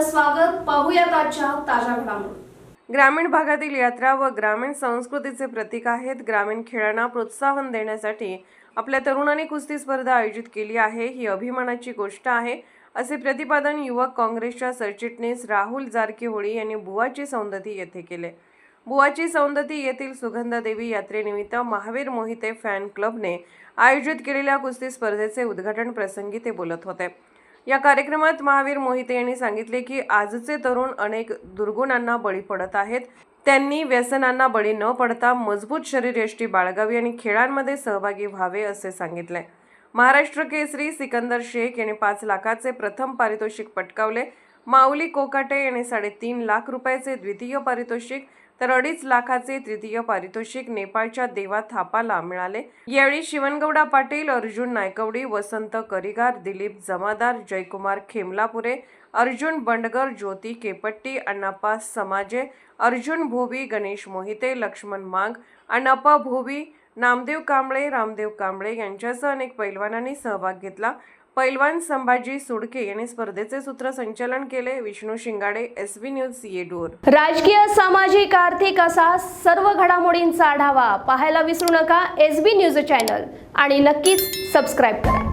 स्वागत. पाहूयात आजच्या ताज्या घडामोडी. ग्रामीण भागातील यात्रा व ग्रामीण संस्कृतीचे प्रतीक आहेत. ग्रामीण खेळांना प्रोत्साहन देण्यासाठी आपल्या तरुणांनी कुस्ती स्पर्धा आयोजित केली आहे. ही अभिमानाची गोष्ट आहे, असे प्रतिपादन युवक काँग्रेसच्या सरचिटणीस राहुल जारकीहोळी यांनी बुवाची सौंदती येथे केले. बुवाची सौंदती येथील सुगंधादेवी यात्रेनिमित्त महावीर मोहिते फॅन क्लबने आयोजित केलेल्या कुस्ती स्पर्धेचे उद्घाटन प्रसंगी ते बोलत होते. या कार्यक्रमात महावीर मोहिते यांनी सांगितले की आजचे तरुण अनेक दुर्गुणांना बळी पडत आहेत. त्यांनी व्यसनांना बळी न पडता मजबूत शरीरयष्टी बाळगावी आणि खेळांमध्ये सहभागी व्हावे असे सांगितले. महाराष्ट्र केसरी सिकंदर शेख यांनी 5 लाखाचे प्रथम पारितोषिक पटकावले. माऊली कोकाटे यांनी 3.5 लाख रुपयाचे द्वितीय पारितोषिक तर 2.5 लाखाचे तृतीय पारितोषिक नेपाळच्या देवा थापाला मिळाले. यावेळी शिवनगौडा पाटील, अर्जुन नायकवडी, वसंत करिगार, दिलीप जमादार, जयकुमार खेमलापुरे, अर्जुन बंडगर, ज्योती केपट्टी, अण्णाप्पा समाजे, अर्जुन भोवी, गणेश मोहिते, लक्ष्मण मांग, अण्णाप्पा भोवी, नामदेव कांबळे, रामदेव कांबळे यांच्यासह अनेक पैलवानांनी सहभाग घेतला. पैलवान संभाजी सुडके यांनी स्पर्धेचे सूत्रसंचालन केले. विष्णू शिंगाडे, SB न्यूज, येडूर. राजकीय, सामाजिक, आर्थिक असा सर्व घडामोडींचा आढावा पाहायला विसरू नका SB न्यूज चॅनल आणि नक्कीच सबस्क्राईब करा.